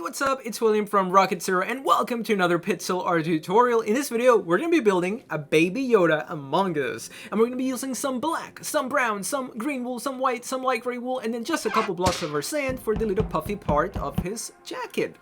what's up? It's William from Rocket Zero and welcome to another Pixel art tutorial. In this video, we're going to be building a baby Yoda Among Us. And we're going to be using some black, some brown, some green wool, some white, some light gray wool, and then just a couple blocks of our sand for the little puffy part of his jacket.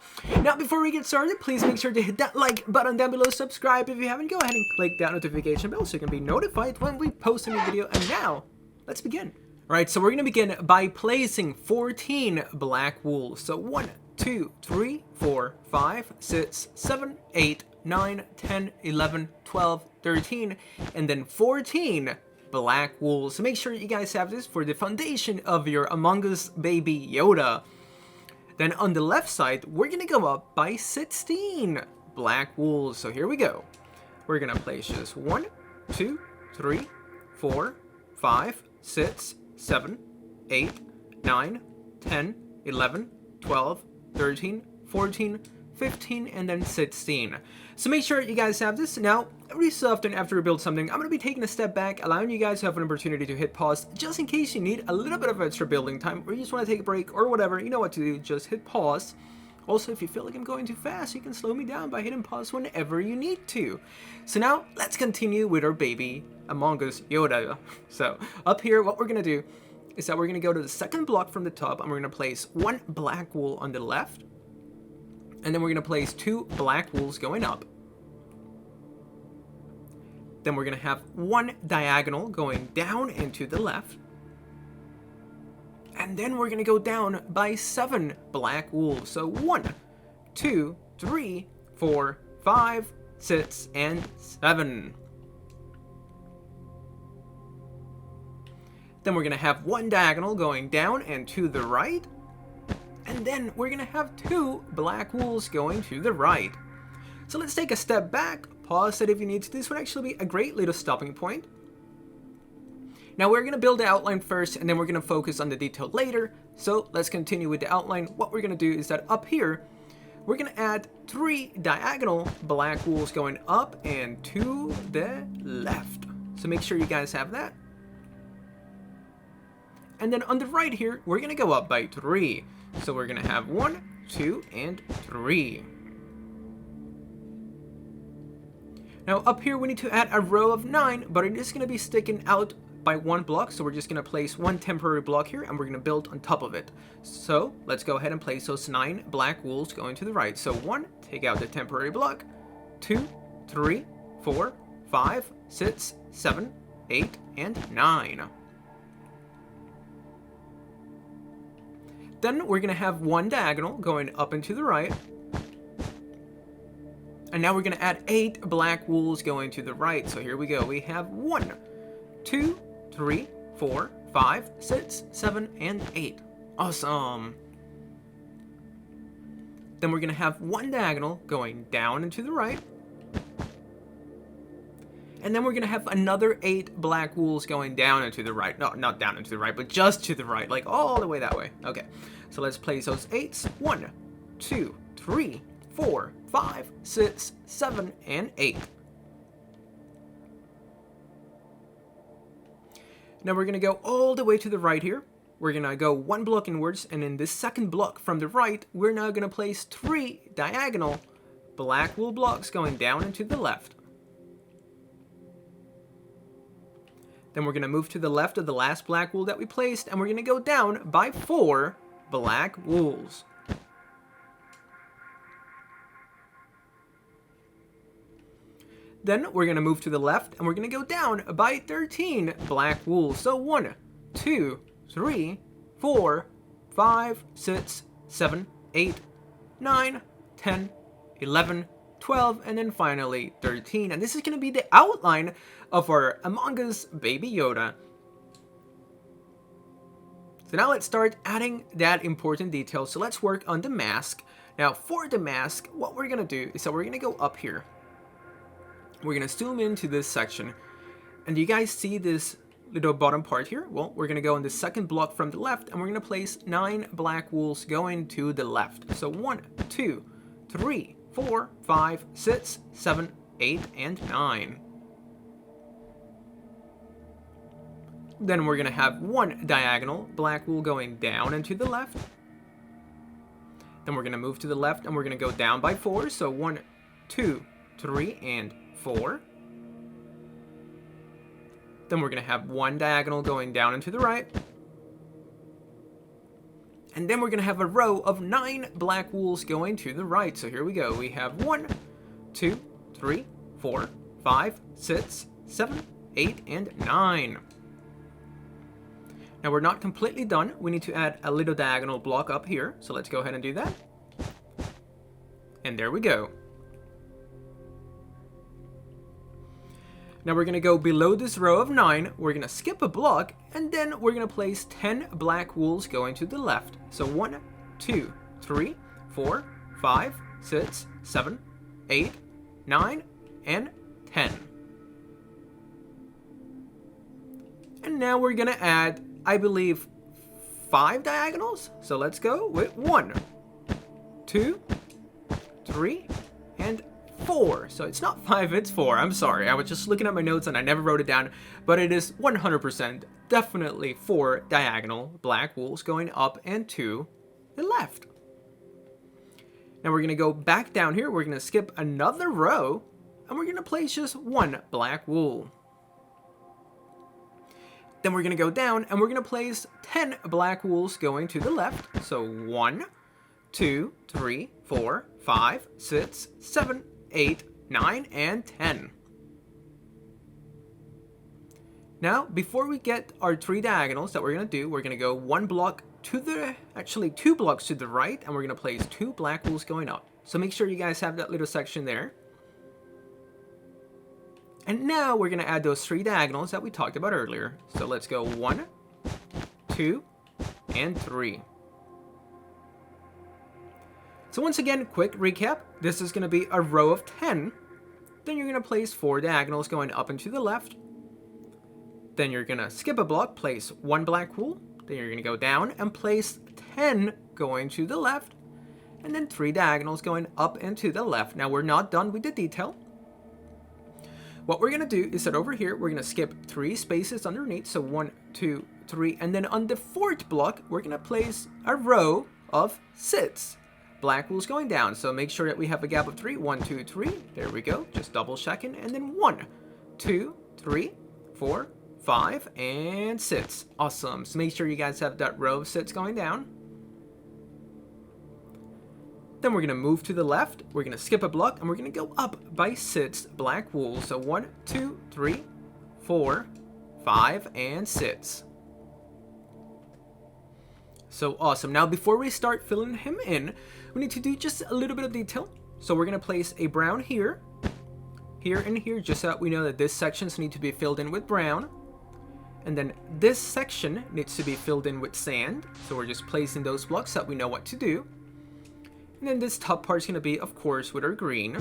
Now, before we get started, please make sure to hit that like button down below, subscribe if you haven't, go ahead and click that notification bell so you can be notified when we post a new video. And now, let's begin. Alright, so we're going to begin by placing 14 black wool. So 1, 2, 3, 4, 5, 6, 7, 8, 9, 10, 11, 12, 13, and then 14 black wool. So make sure you guys have this for the foundation of your Among Us baby Yoda. Then on the left side, we're going to go up by 16 black wool. So here we go. We're going to place just 1, 2, 3, 4, 5, 6, 7, 8, 9, 10, 11, 12, 13, 14, 15, and then 16. So make sure you guys have this. Now, every so often after we build something, I'm going to be taking a step back, allowing you guys to have an opportunity to hit pause, just in case you need a little bit of extra building time, or you just want to take a break, or whatever, you know what to do, just hit pause. Also, if you feel like I'm going too fast, you can slow me down by hitting pause whenever you need to. So now, let's continue with our baby Among Us Yoda. So, up here, what we're going to do is that we're going to go to the second block from the top, and we're going to place 1 black wool on the left, and then we're going to place 2 black wools going up. Then we're going to have 1 diagonal going down into the left, and then we're going to go down by 7 black wool. So 1, 2, 3, 4, 5, 6, and 7. Then we're going to have 1 diagonal going down and to the right. And then we're going to have 2 black wools going to the right. So let's take a step back, pause it if you need to. This would actually be a great little stopping point. Now we're going to build the outline first, and then we're going to focus on the detail later. So let's continue with the outline. What we're going to do is that up here, we're going to add 3 diagonal black wools going up and to the left. So make sure you guys have that. And then on the right here, we're going to go up by 3. So we're going to have 1, 2, and 3. Now up here, we need to add a row of 9, but it is going to be sticking out by 1 block. So we're just going to place 1 temporary block here, and we're going to build on top of it. So let's go ahead and place those 9 black wools going to the right. So 1, take out the temporary block. 2, 3, 4, 5, 6, 7, 8, and 9. Then we're going to have 1 diagonal going up and to the right. And now we're going to add 8 black wools going to the right. So here we go. We have 1, 2, 3, 4, 5, 6, 7, and 8. Awesome. Then we're going to have 1 diagonal going down and to the right. And then we're going to have another 8 black wools going down and to the right. No, not down and to the right, but just to the right. Like all the way that way. Okay. So let's place those 8s. 1, 2, 3, 4, 5, 6, 7, and 8. Now we're going to go all the way to the right here. We're going to go 1 block inwards. And in this second block from the right, we're now going to place 3 diagonal black wool blocks going down and to the left. Then we're going to move to the left of the last black wool that we placed, and we're going to go down by 4 black wools. Then we're going to move to the left, and we're going to go down by 13 black wools. So 1, 2, 3, 4, 5, 6, 7, 8, 9, 10, 11, 12, and then finally 13. And this is going to be the outline of our Among Us baby Yoda. So now let's start adding that important detail. So let's work on the mask. Now for the mask, what we're going to do is that we're going to go up here. We're going to zoom into this section. And do you guys see this little bottom part here? Well, we're going to go in the second block from the left, and we're going to place 9 black wools going to the left. So 1, 2, 3, 4, 5, 6, 7, 8, and 9. Then we're going to have 1 diagonal black wool going down and to the left. Then we're going to move to the left and we're going to go down by 4. So 1, 2, 3, and 4. Then we're going to have one diagonal going down and to the right. And then we're going to have a row of 9 black wools going to the right. So here we go. We have 1, 2, 3, 4, 5, 6, 7, 8, and 9. Now we're not completely done. We need to add a little diagonal block up here. So let's go ahead and do that. And there we go. Now we're going to go below this row of 9. We're going to skip a block. And then we're going to place 10 black wools going to the left. So 1, 2, 3, 4, 5, 6, 7, 8, 9, and 10. And now we're going to add, I believe, 5 diagonals. So let's go with 1, 2, 3, and 4. So it's not 5, it's 4. I'm sorry. I was just looking at my notes and I never wrote it down. But it is 100% definitely 4 diagonal black wools going up and to the left. Now we're going to go back down here. We're going to skip another row. And we're going to place just 1 black wool. Then we're going to go down and we're going to place 10 black wools going to the left. So 1, 2, 3, 4, 5, 6, 7, 8, 9, and 10. Now, before we get our 3 diagonals that we're going to do, we're going to go 1 block to the, actually 2 blocks to the right, and we're going to place 2 black wools going up. So make sure you guys have that little section there. And now we're going to add those 3 diagonals that we talked about earlier. So let's go 1, 2, and 3. So once again, quick recap. This is going to be a row of 10. Then you're going to place 4 diagonals going up and to the left. Then you're going to skip a block, place 1 black wool. Then you're going to go down and place 10 going to the left. And then 3 diagonals going up and to the left. Now we're not done with the detail. What we're going to do is that over here, we're going to skip 3 spaces underneath. So 1, 2, 3. And then on the 4th block, we're going to place a row of 6 black wools going down. So make sure that we have a gap of 3. 1, 2, 3. There we go. Just double checking. And then 1, 2, 3, 4, 5, and 6. Awesome. So make sure you guys have that row of 6 going down. Then we're going to move to the left. We're going to skip a block and we're going to go up by 6 black wools. So 1, 2, 3, 4, 5, and 6. So awesome. Now before we start filling him in, we need to do just a little bit of detail. So we're going to place a brown here, here, and here, just so that we know that this sections need to be filled in with brown. And then this section needs to be filled in with sand. So we're just placing those blocks so that we know what to do. And then this top part is going to be, of course, with our green.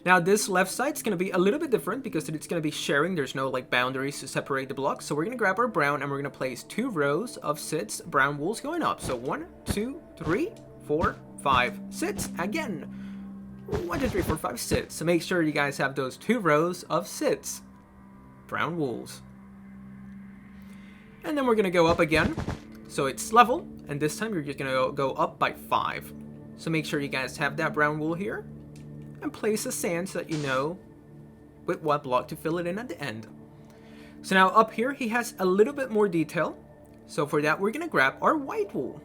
Now this left side is going to be a little bit different because it's going to be sharing. There's no like boundaries to separate the blocks. So we're going to grab our brown and we're going to place 2 rows of 6 brown wools going up. So 1, 2, 3, 4, 5, 6. Again, 1, 2, 3, 4, 5, 6. So make sure you guys have those 2 rows of 6 brown wools. And then we're going to go up again. So it's level. And this time you're just going to go up by 5. So make sure you guys have that brown wool here. And place the sand so that you know with what block to fill it in at the end. So now up here he has a little bit more detail. So for that we're going to grab our white wool.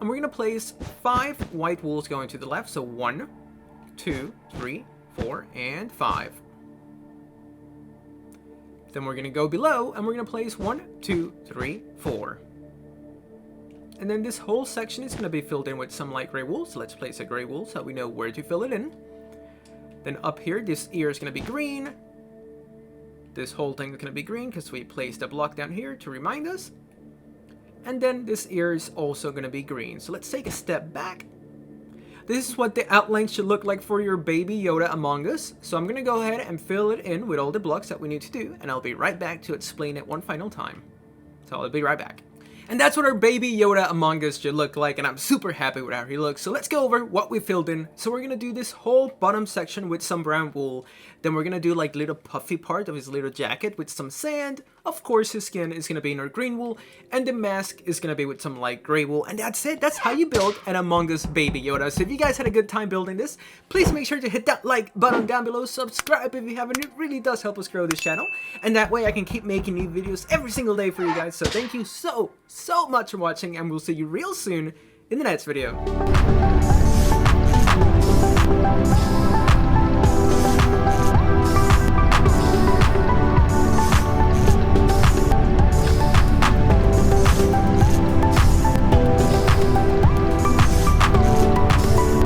And we're going to place 5 white wools going to the left. So 1, 2, 3, 4, and 5. Then we're going to go below and we're going to place 1, 2, 3, 4. And then this whole section is going to be filled in with some light gray wool. So let's place a gray wool so we know where to fill it in. Then up here, this ear is going to be green. This whole thing is going to be green because we placed a block down here to remind us. And then this ear is also going to be green. So let's take a step back. This is what the outline should look like for your baby Yoda Among Us. So I'm going to go ahead and fill it in with all the blocks that we need to do. And I'll be right back to explain it one final time. So I'll be right back. And that's what our baby Yoda Among Us should look like, and I'm super happy with how he looks. So let's go over what we filled in. So we're going to do this whole bottom section with some brown wool. Then we're going to do like little puffy part of his little jacket with some sand. Of course, his skin is going to be in our green wool, and the mask is going to be with some light gray wool, and that's it. That's how you build an Among Us baby Yoda. So if you guys had a good time building this, please make sure to hit that like button down below, subscribe if you haven't. It really does help us grow this channel, and that way I can keep making new videos every single day for you guys. So thank you so much for watching, and we'll see you real soon in the next video.